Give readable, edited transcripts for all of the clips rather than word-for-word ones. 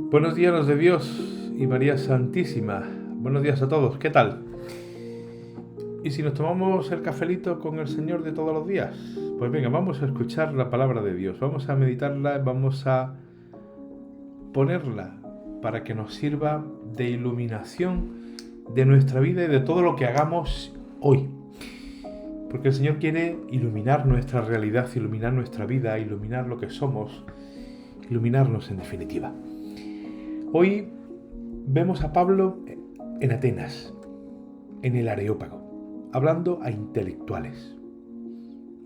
Buenos días los de Dios y María Santísima. Buenos días a todos, ¿qué tal? ¿Y si nos tomamos el cafelito con el Señor de todos los días? Pues venga, vamos a escuchar la palabra de Dios, vamos a meditarla, vamos a ponerla para que nos sirva de iluminación de nuestra vida y de todo lo que hagamos hoy. Porque el Señor quiere iluminar nuestra realidad, iluminar nuestra vida, iluminar lo que somos, iluminarnos en definitiva. Hoy vemos a Pablo en Atenas, en el Areópago, hablando a intelectuales.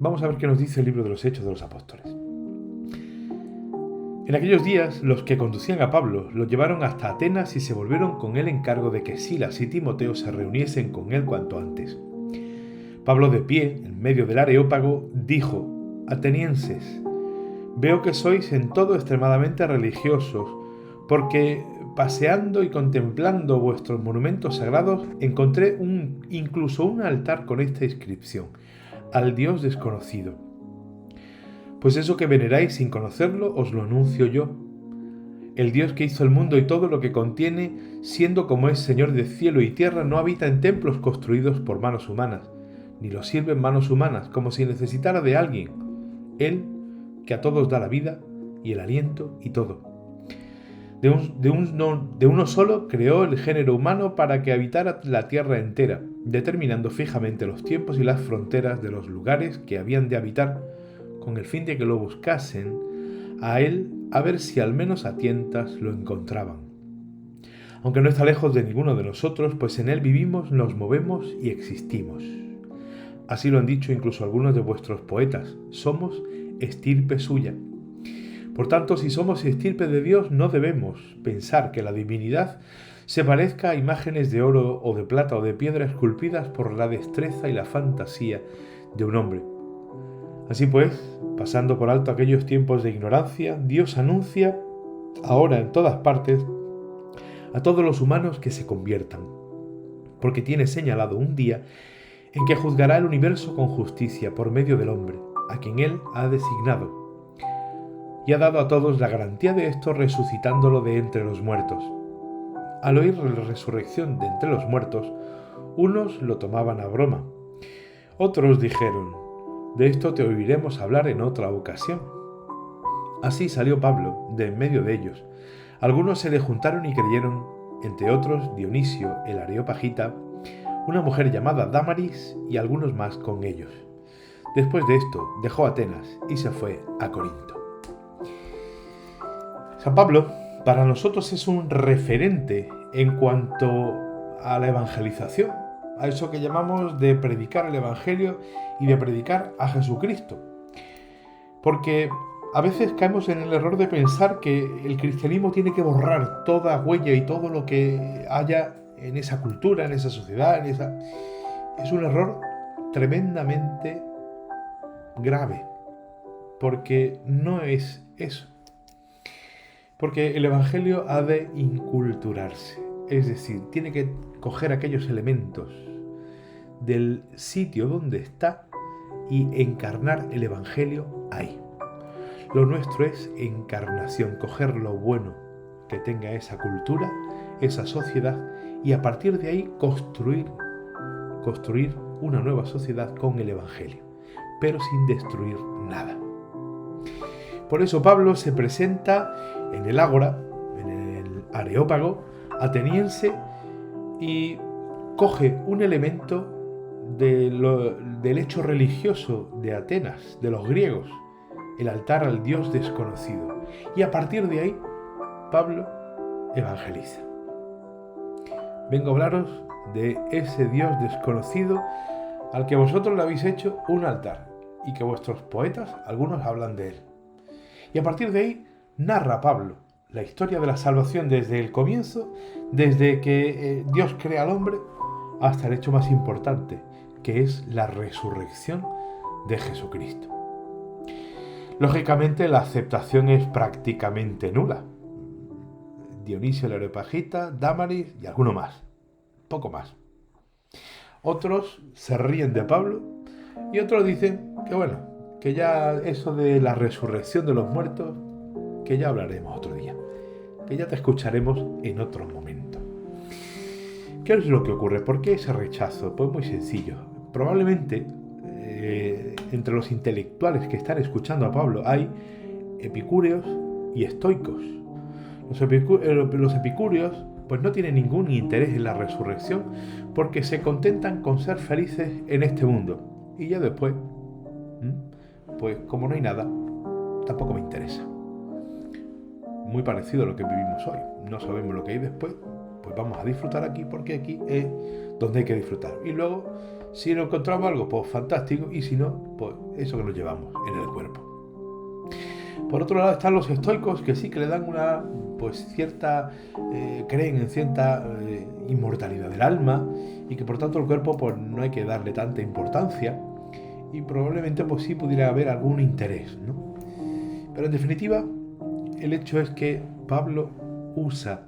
Vamos a ver qué nos dice el libro de los Hechos de los Apóstoles. En aquellos días, los que conducían a Pablo lo llevaron hasta Atenas y se volvieron con el encargo de que Silas y Timoteo se reuniesen con él cuanto antes. Pablo, de pie, en medio del Areópago, dijo: Atenienses, veo que sois en todo extremadamente religiosos, porque paseando y contemplando vuestros monumentos sagrados, encontré incluso un altar con esta inscripción: al Dios desconocido. Pues eso que veneráis sin conocerlo, os lo anuncio yo. El Dios que hizo el mundo y todo lo que contiene, siendo como es Señor de cielo y tierra, no habita en templos construidos por manos humanas, ni lo sirven manos humanas, como si necesitara de alguien. Él, que a todos da la vida y el aliento y todo. De uno solo creó el género humano para que habitara la tierra entera, determinando fijamente los tiempos y las fronteras de los lugares que habían de habitar, con el fin de que lo buscasen a él, a ver si al menos a tientas lo encontraban. Aunque no está lejos de ninguno de nosotros, pues en él vivimos, nos movemos y existimos. Así lo han dicho incluso algunos de vuestros poetas: somos estirpe suya. Por tanto, si somos estirpe de Dios, no debemos pensar que la divinidad se parezca a imágenes de oro o de plata o de piedra esculpidas por la destreza y la fantasía de un hombre. Así pues, pasando por alto aquellos tiempos de ignorancia, Dios anuncia ahora en todas partes a todos los humanos que se conviertan, porque tiene señalado un día en que juzgará el universo con justicia por medio del hombre, a quien él ha designado, y ha dado a todos la garantía de esto resucitándolo de entre los muertos. Al oír la resurrección de entre los muertos, unos lo tomaban a broma. Otros dijeron: de esto te oiremos hablar en otra ocasión. Así salió Pablo de en medio de ellos. Algunos se le juntaron y creyeron, entre otros Dionisio el Areopagita, una mujer llamada Dámaris y algunos más con ellos. Después de esto dejó Atenas y se fue a Corinto. San Pablo para nosotros es un referente en cuanto a la evangelización, a eso que llamamos de predicar el Evangelio y de predicar a Jesucristo. Porque a veces caemos en el error de pensar que el cristianismo tiene que borrar toda huella y todo lo que haya en esa cultura, en esa sociedad, Es un error tremendamente grave, porque no es eso. Porque el Evangelio ha de inculturarse, es decir, tiene que coger aquellos elementos del sitio donde está y encarnar el Evangelio ahí. Lo nuestro es encarnación, coger lo bueno que tenga esa cultura, esa sociedad, y a partir de ahí construir una nueva sociedad con el Evangelio, pero sin destruir nada. Por eso Pablo se presenta en el Ágora, en el Areópago ateniense, y coge un elemento del hecho religioso de Atenas, de los griegos, el altar al Dios desconocido. Y a partir de ahí, Pablo evangeliza. Vengo a hablaros de ese Dios desconocido al que vosotros le habéis hecho un altar y que vuestros poetas, algunos, hablan de él. Y a partir de ahí narra Pablo la historia de la salvación desde el comienzo, desde que Dios crea al hombre, hasta el hecho más importante, que es la resurrección de Jesucristo. Lógicamente la aceptación es prácticamente nula. Dionisio el Areopagita, Dámaris y alguno más, poco más. Otros se ríen de Pablo y otros dicen que ya eso de la resurrección de los muertos, que ya hablaremos otro día. que ya te escucharemos en otro momento. ¿Qué es lo que ocurre? ¿Por qué ese rechazo? Pues muy sencillo. Probablemente entre los intelectuales que están escuchando a Pablo hay epicúreos y estoicos. Los epicúreos pues no tienen ningún interés en la resurrección porque se contentan con ser felices en este mundo. Y ya después, pues como no hay nada, tampoco me interesa. Muy parecido a lo que vivimos hoy. No sabemos lo que hay después, pues vamos a disfrutar aquí porque aquí es donde hay que disfrutar. Y luego, si nos encontramos algo, pues fantástico, y si no, pues eso que nos llevamos en el cuerpo. Por otro lado están los estoicos, que sí que le dan una, pues cierta, creen en cierta inmortalidad del alma, y que por tanto el cuerpo pues no hay que darle tanta importancia, y probablemente pues sí pudiera haber algún interés, ¿no? Pero en definitiva, el hecho es que Pablo usa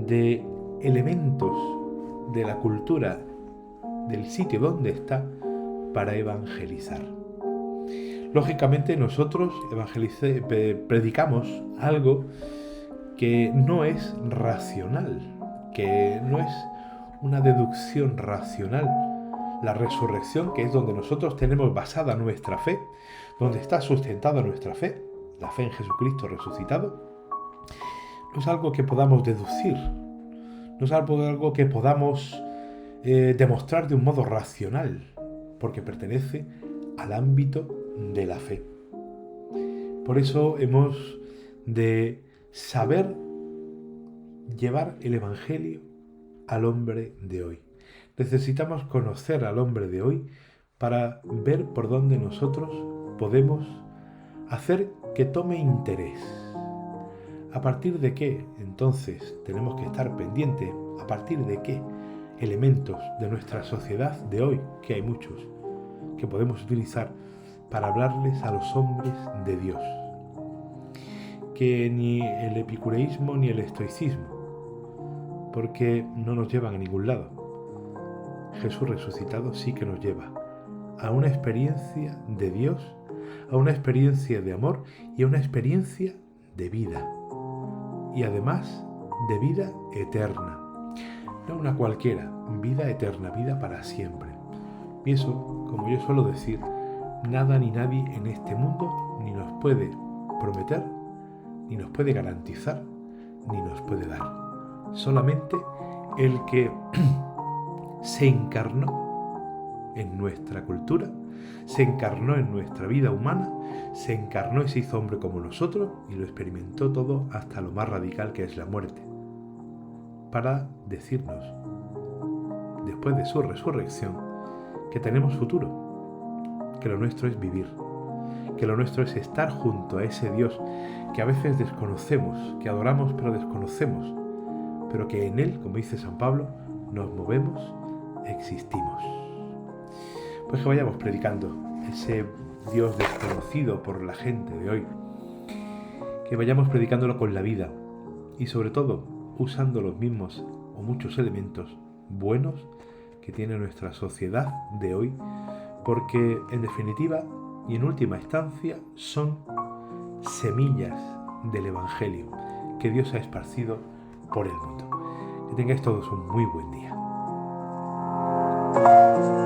de elementos de la cultura del sitio donde está para evangelizar. Lógicamente nosotros predicamos algo que no es racional, que no es una deducción racional. La resurrección, que es donde nosotros tenemos basada nuestra fe, donde está sustentada nuestra fe, la fe en Jesucristo resucitado, no es algo que podamos deducir, no es algo que podamos demostrar de un modo racional, porque pertenece al ámbito de la fe. Por eso hemos de saber llevar el Evangelio al hombre de hoy. Necesitamos conocer al hombre de hoy para ver por dónde nosotros podemos hacer que tome interés. ¿A partir de qué? Entonces tenemos que estar pendientes. ¿A partir de qué elementos de nuestra sociedad de hoy, que hay muchos, que podemos utilizar para hablarles a los hombres de Dios? Que ni el epicureísmo ni el estoicismo, porque no nos llevan a ningún lado. Jesús resucitado sí que nos lleva a una experiencia de Dios, a una experiencia de amor y a una experiencia de vida. Y además de vida eterna. No una cualquiera, vida eterna, vida para siempre. Y eso, como yo suelo decir, nada ni nadie en este mundo ni nos puede prometer, ni nos puede garantizar, ni nos puede dar. Solamente el que se encarnó en nuestra cultura, se encarnó en nuestra vida humana, se encarnó y se hizo hombre como nosotros y lo experimentó todo hasta lo más radical que es la muerte, para decirnos, después de su resurrección, que tenemos futuro, que lo nuestro es vivir, que lo nuestro es estar junto a ese Dios que a veces desconocemos, que adoramos pero desconocemos, pero que en Él, como dice San Pablo, nos movemos, existimos. Pues que vayamos predicando ese Dios desconocido por la gente de hoy, que vayamos predicándolo con la vida y sobre todo usando los mismos o muchos elementos buenos que tiene nuestra sociedad de hoy, porque en definitiva y en última instancia son semillas del Evangelio que Dios ha esparcido por el mundo. Que tengáis todos un muy buen día.